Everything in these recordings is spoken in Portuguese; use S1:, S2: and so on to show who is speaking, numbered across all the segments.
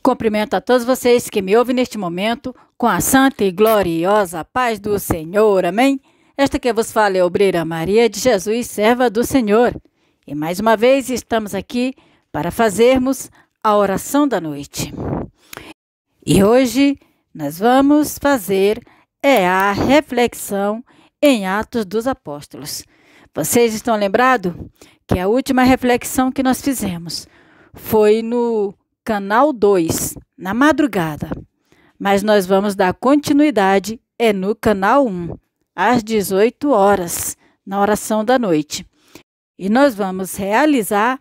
S1: Cumprimento a todos vocês que me ouvem neste momento com a santa e gloriosa paz do Senhor. Amém? Esta que vos fala é a obreira Maria de Jesus, serva do Senhor. E mais uma vez estamos aqui para fazermos a oração da noite. E hoje nós vamos fazer a reflexão em Atos dos Apóstolos. Vocês estão lembrados que a última reflexão que nós fizemos foi no canal 2, na madrugada. Mas nós vamos dar continuidade no canal 1, às 18 horas, na oração da noite. E nós vamos realizar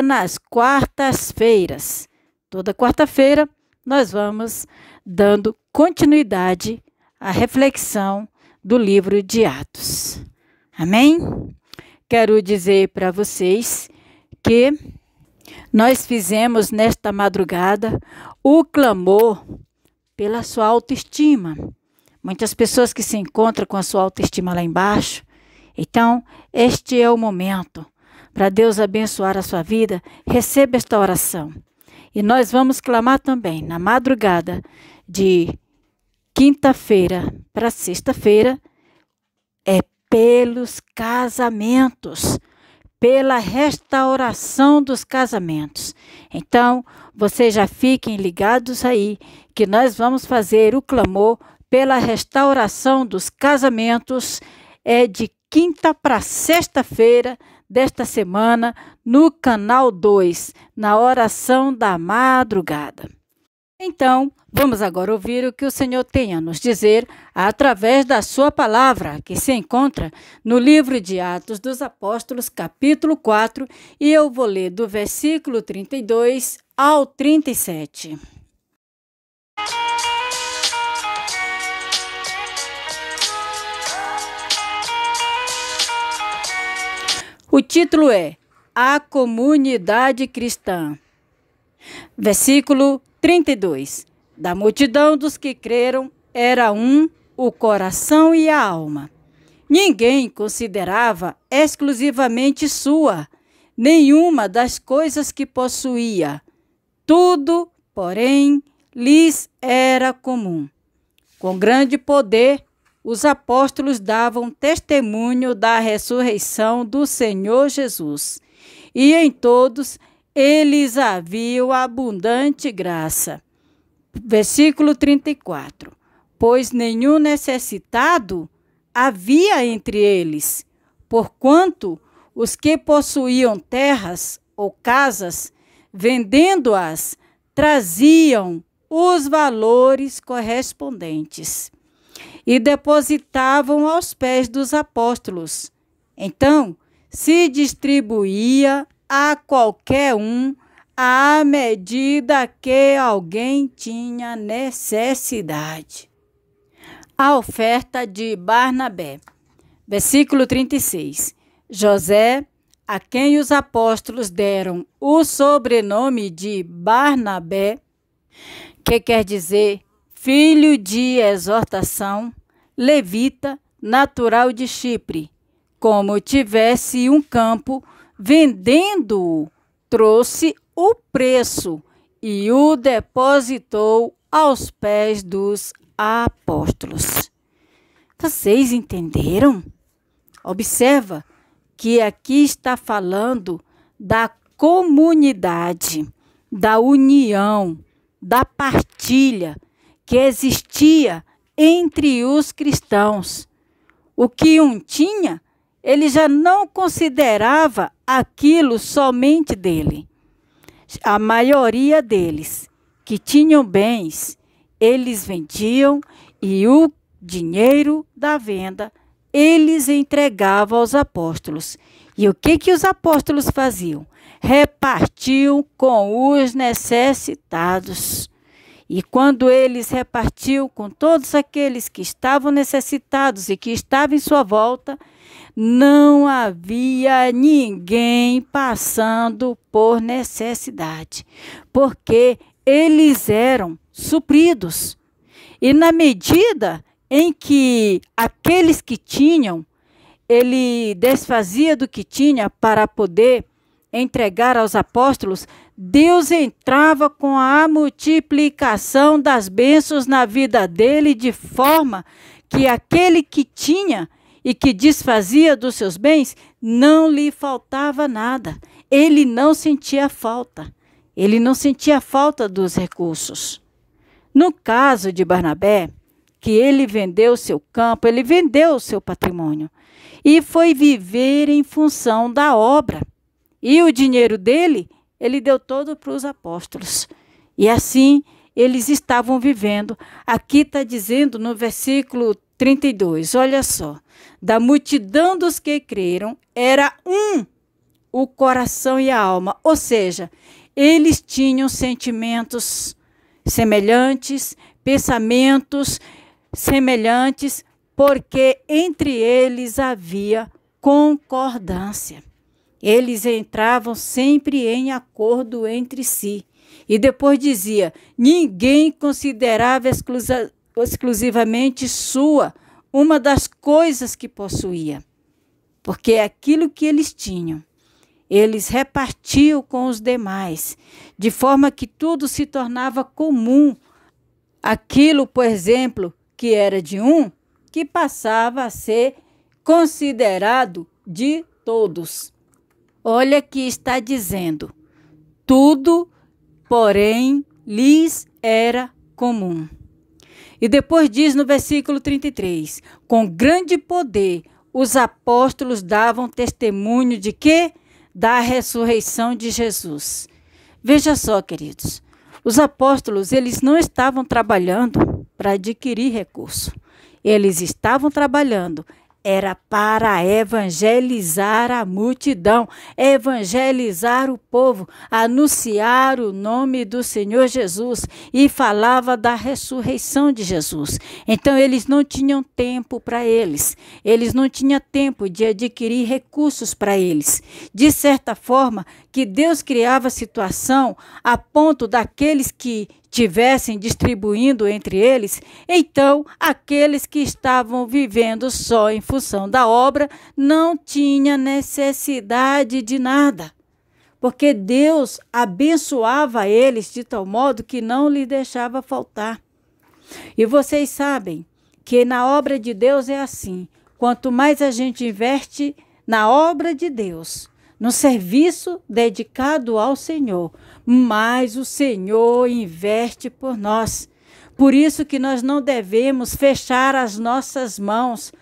S1: nas quartas-feiras. Toda quarta-feira nós vamos dando continuidade à reflexão do livro de Atos. Amém? Quero dizer para vocês que nós fizemos nesta madrugada o clamor pela sua autoestima. Muitas pessoas que se encontram com a sua autoestima lá embaixo. Então, este é o momento para Deus abençoar a sua vida. Receba esta oração. E nós vamos clamar também na madrugada de quinta-feira para sexta-feira, pelos casamentos, pela restauração dos casamentos. Então, vocês já fiquem ligados aí, que nós vamos fazer o clamor pela restauração dos casamentos, de quinta para sexta-feira desta semana, no canal 2, na oração da madrugada. Então, vamos agora ouvir o que o Senhor tem a nos dizer através da sua palavra, que se encontra no livro de Atos dos Apóstolos, capítulo 4, e eu vou ler do versículo 32 ao 37. O título é A Comunidade Cristã. Versículo 32. Da multidão dos que creram, era o coração e a alma. Ninguém considerava exclusivamente sua nenhuma das coisas que possuía. Tudo, porém, lhes era comum. Com grande poder, os apóstolos davam testemunho da ressurreição do Senhor Jesus, e em todos eles haviam abundante graça. Versículo 34. Pois nenhum necessitado havia entre eles, porquanto os que possuíam terras ou casas, vendendo-as, traziam os valores correspondentes e depositavam aos pés dos apóstolos. Então, se distribuía a qualquer um à medida que alguém tinha necessidade. A oferta de Barnabé. Versículo 36. José, a quem os apóstolos deram o sobrenome de Barnabé, que quer dizer filho de exortação, levita, natural de Chipre, como tivesse um campo, vendendo-o, trouxe o preço e o depositou aos pés dos apóstolos. Vocês entenderam? Observa que aqui está falando da comunidade, da união, da partilha que existia entre os cristãos. O que um tinha, ele já não considerava aquilo somente dele. A maioria deles que tinham bens, eles vendiam e o dinheiro da venda eles entregavam aos apóstolos. E o que os apóstolos faziam? Repartiam com os necessitados. E quando eles repartiam com todos aqueles que estavam necessitados e que estavam em sua volta, não havia ninguém passando por necessidade, porque eles eram supridos. E na medida em que aqueles que tinham, ele desfazia do que tinha para poder entregar aos apóstolos, Deus entrava com a multiplicação das bênçãos na vida dele, de forma que aquele que tinha e que desfazia dos seus bens, não lhe faltava nada. Ele não sentia falta. Ele não sentia falta dos recursos. No caso de Barnabé, que ele vendeu seu campo, ele vendeu o seu patrimônio e foi viver em função da obra. E o dinheiro dele, ele deu todo para os apóstolos. E assim eles estavam vivendo. Aqui está dizendo no versículo 32, olha só. Da multidão dos que creram, era o coração e a alma. Ou seja, eles tinham sentimentos semelhantes, pensamentos semelhantes, porque entre eles havia concordância. Eles entravam sempre em acordo entre si. E depois dizia, ninguém considerava exclusivamente sua uma das coisas que possuía, porque aquilo que eles tinham, eles repartiam com os demais, de forma que tudo se tornava comum. Aquilo, por exemplo, que era de um, que passava a ser considerado de todos. Olha que está dizendo, tudo, porém, lhes era comum. E depois diz no versículo 33, com grande poder os apóstolos davam testemunho de quê? Da ressurreição de Jesus. Veja só, queridos, os apóstolos, eles não estavam trabalhando para adquirir recurso. Eles estavam trabalhando era para evangelizar a multidão, evangelizar o povo, anunciar o nome do Senhor Jesus, e falava da ressurreição de Jesus. Então eles não tinham tempo para eles não tinham tempo de adquirir recursos para eles. De certa forma, que Deus criava a situação a ponto daqueles que tivessem distribuindo entre eles, então aqueles que estavam vivendo só em função da obra não tinham necessidade de nada, porque Deus abençoava eles de tal modo que não lhe deixava faltar. E vocês sabem que na obra de Deus é assim, quanto mais a gente investe na obra de Deus, no serviço dedicado ao Senhor, mais o Senhor investe por nós. Por isso que nós não devemos fechar as nossas mãos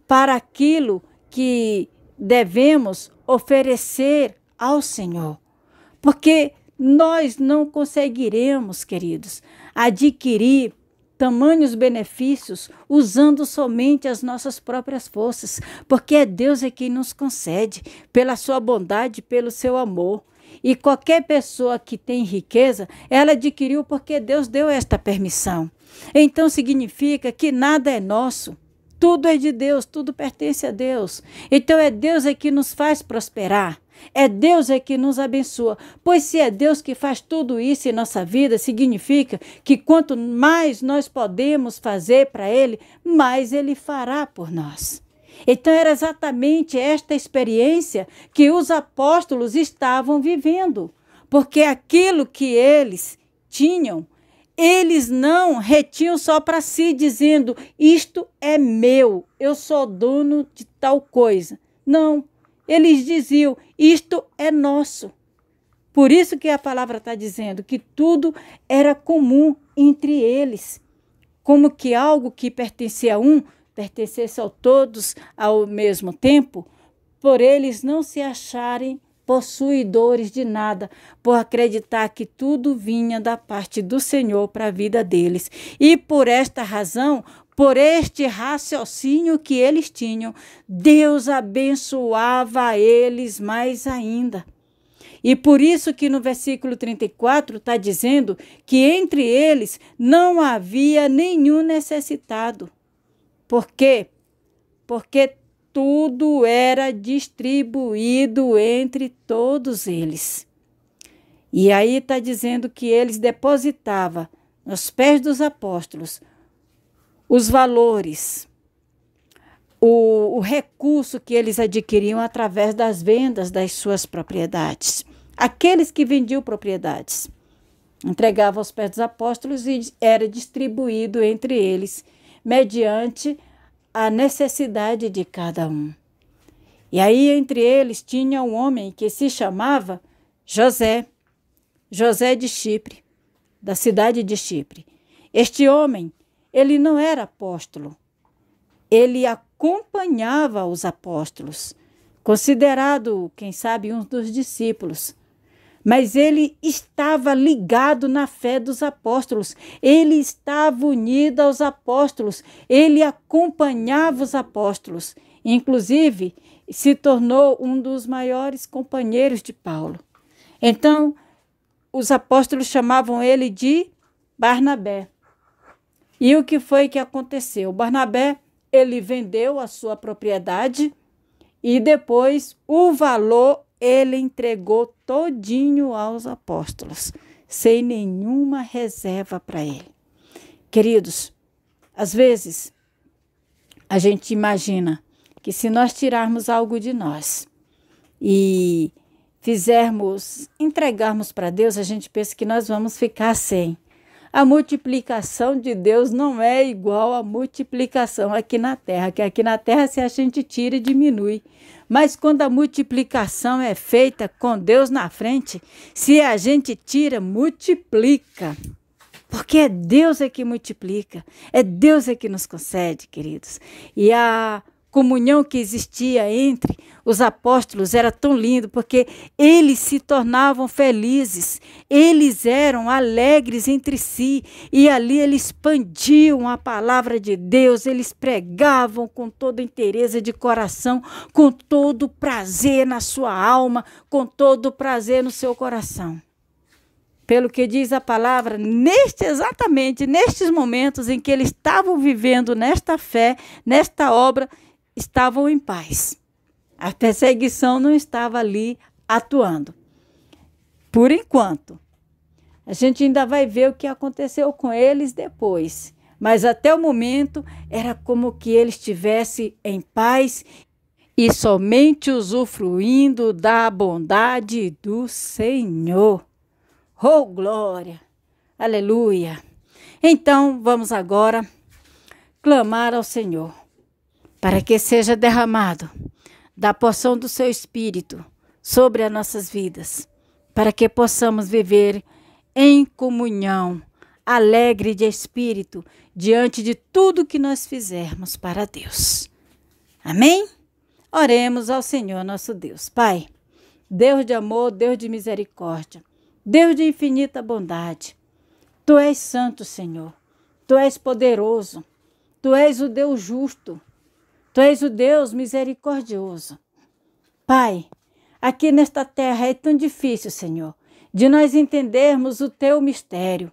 S1: para aquilo que devemos oferecer ao Senhor. Porque nós não conseguiremos, queridos, adquirir tamanhos benefícios usando somente as nossas próprias forças, porque é Deus quem nos concede, pela sua bondade, pelo seu amor. E qualquer pessoa que tem riqueza, ela adquiriu porque Deus deu esta permissão. Então significa que nada é nosso. Tudo é de Deus, tudo pertence a Deus. Então é Deus que nos faz prosperar. É Deus que nos abençoa. Pois se é Deus que faz tudo isso em nossa vida, significa que quanto mais nós podemos fazer para Ele, mais Ele fará por nós. Então era exatamente esta experiência que os apóstolos estavam vivendo. Porque aquilo que eles tinham, eles não retinham só para si, dizendo, isto é meu, eu sou dono de tal coisa. Não, eles diziam, isto é nosso. Por isso que a palavra está dizendo que tudo era comum entre eles. Como que algo que pertencia a um, pertencesse a todos ao mesmo tempo, por eles não se acharem possuidores de nada, por acreditar que tudo vinha da parte do Senhor para a vida deles. E por esta razão, por este raciocínio que eles tinham, Deus abençoava eles mais ainda. E por isso que no versículo 34 está dizendo que entre eles não havia nenhum necessitado. Por quê? Porque tudo era distribuído entre todos eles. E aí está dizendo que eles depositavam nos pés dos apóstolos os valores, o recurso que eles adquiriam através das vendas das suas propriedades. Aqueles que vendiam propriedades entregavam aos pés dos apóstolos e era distribuído entre eles, mediante a necessidade de cada um. E aí, entre eles, tinha um homem que se chamava José de Chipre, da cidade de Chipre. Este homem, ele não era apóstolo, ele acompanhava os apóstolos, considerado, quem sabe, um dos discípulos. Mas ele estava ligado na fé dos apóstolos, ele estava unido aos apóstolos, ele acompanhava os apóstolos. Inclusive, se tornou um dos maiores companheiros de Paulo. Então, os apóstolos chamavam ele de Barnabé. E o que foi que aconteceu? Barnabé, ele vendeu a sua propriedade e depois o valor ele entregou todinho aos apóstolos, sem nenhuma reserva para ele. Queridos, às vezes a gente imagina que se nós tirarmos algo de nós e entregarmos para Deus, a gente pensa que nós vamos ficar sem. A multiplicação de Deus não é igual à multiplicação aqui na terra, que aqui na terra se a gente tira, diminui. Mas quando a multiplicação é feita com Deus na frente, se a gente tira, multiplica. Porque é Deus que multiplica, é Deus que nos concede, queridos. E a comunhão que existia entre os apóstolos era tão lindo, porque eles se tornavam felizes, eles eram alegres entre si, e ali eles expandiam a palavra de Deus, eles pregavam com toda interesse de coração, com todo prazer na sua alma, com todo prazer no seu coração. Pelo que diz a palavra, exatamente nestes momentos em que eles estavam vivendo nesta fé, nesta obra, estavam em paz. A perseguição não estava ali atuando. Por enquanto. A gente ainda vai ver o que aconteceu com eles depois. Mas até o momento era como que eles estivessem em paz e somente usufruindo da bondade do Senhor. Oh, glória! Aleluia! Então, vamos agora clamar ao Senhor, para que seja derramado da porção do seu Espírito sobre as nossas vidas, para que possamos viver em comunhão, alegre de espírito, diante de tudo que nós fizermos para Deus. Amém? Oremos ao Senhor nosso Deus. Pai, Deus de amor, Deus de misericórdia, Deus de infinita bondade, Tu és santo, Senhor, Tu és poderoso, Tu és o Deus justo, Tu és o Deus misericordioso. Pai, aqui nesta terra é tão difícil, Senhor, de nós entendermos o Teu mistério.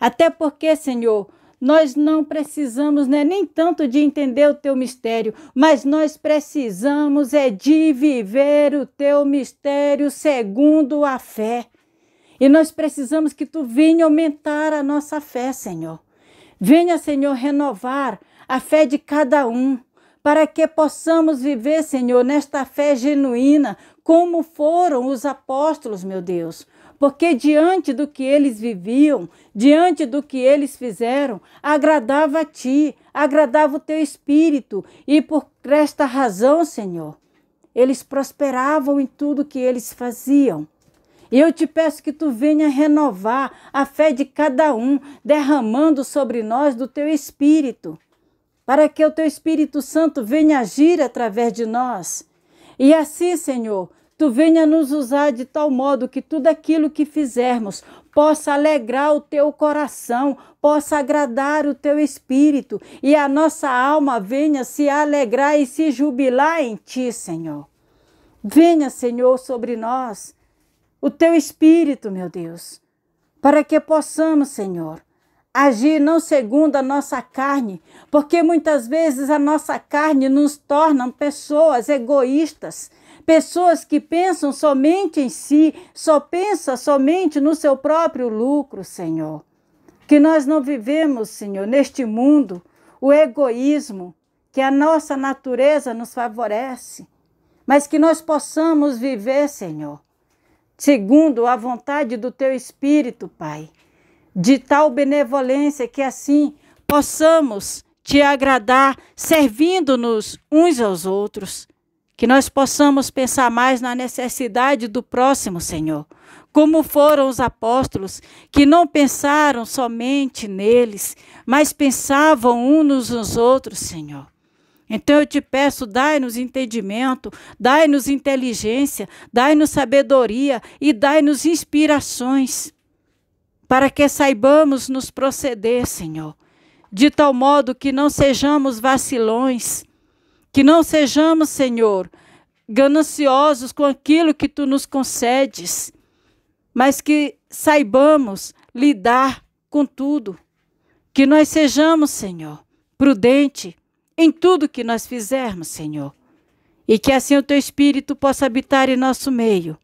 S1: Até porque, Senhor, nós não precisamos nem tanto de entender o Teu mistério, mas nós precisamos de viver o Teu mistério segundo a fé. E nós precisamos que Tu venha aumentar a nossa fé, Senhor. Venha, Senhor, renovar a fé de cada um, para que possamos viver, Senhor, nesta fé genuína, como foram os apóstolos, meu Deus. Porque diante do que eles viviam, diante do que eles fizeram, agradava a Ti, agradava o Teu Espírito. E por esta razão, Senhor, eles prosperavam em tudo que eles faziam. E eu te peço que Tu venha renovar a fé de cada um, derramando sobre nós do Teu Espírito, para que o Teu Espírito Santo venha agir através de nós. E assim, Senhor, Tu venha nos usar de tal modo que tudo aquilo que fizermos possa alegrar o Teu coração, possa agradar o Teu Espírito, e a nossa alma venha se alegrar e se jubilar em Ti, Senhor. Venha, Senhor, sobre nós o Teu Espírito, meu Deus, para que possamos, Senhor, agir não segundo a nossa carne, porque muitas vezes a nossa carne nos torna pessoas egoístas, pessoas que pensam somente em si, só pensam somente no seu próprio lucro, Senhor. Que nós não vivemos, Senhor, neste mundo, o egoísmo, que a nossa natureza nos favorece, mas que nós possamos viver, Senhor, segundo a vontade do Teu Espírito, Pai, de tal benevolência que assim possamos Te agradar, servindo-nos uns aos outros, que nós possamos pensar mais na necessidade do próximo, Senhor, como foram os apóstolos, que não pensaram somente neles, mas pensavam uns nos outros, Senhor. Então eu te peço, dai-nos entendimento, dai-nos inteligência, dai-nos sabedoria e dai-nos inspirações, para que saibamos nos proceder, Senhor, de tal modo que não sejamos vacilões, que não sejamos, Senhor, gananciosos com aquilo que Tu nos concedes, mas que saibamos lidar com tudo, que nós sejamos, Senhor, prudente em tudo que nós fizermos, Senhor, e que assim o Teu Espírito possa habitar em nosso meio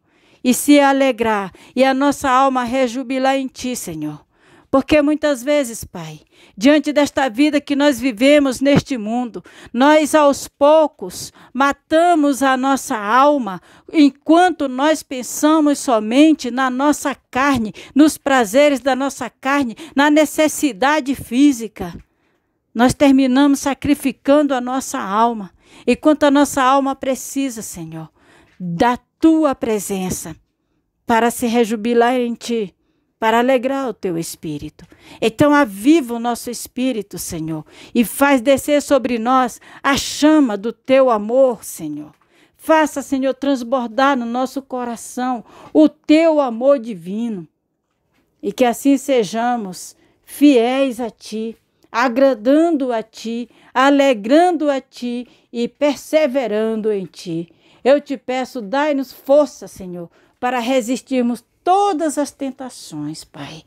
S1: e se alegrar e a nossa alma rejubilar em Ti, Senhor. Porque muitas vezes, Pai, diante desta vida que nós vivemos neste mundo, nós aos poucos matamos a nossa alma enquanto nós pensamos somente na nossa carne, nos prazeres da nossa carne, na necessidade física. Nós terminamos sacrificando a nossa alma, enquanto a nossa alma precisa, Senhor, da Tua presença para se rejubilar em Ti, para alegrar o Teu Espírito. Então aviva o nosso espírito, Senhor, e faz descer sobre nós a chama do Teu amor, Senhor. Faça, Senhor, transbordar no nosso coração o Teu amor divino, e que assim sejamos fiéis a Ti, agradando a Ti, alegrando a Ti e perseverando em Ti. Eu te peço, dai-nos força, Senhor, para resistirmos todas as tentações, Pai.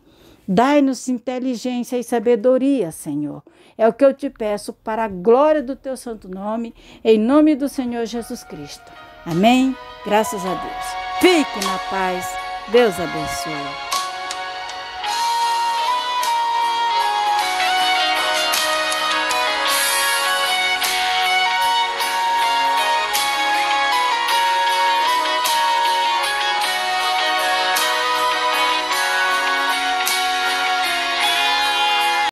S1: Dai-nos inteligência e sabedoria, Senhor. É o que eu te peço para a glória do Teu santo nome, em nome do Senhor Jesus Cristo. Amém? Graças a Deus. Fique na paz. Deus abençoe.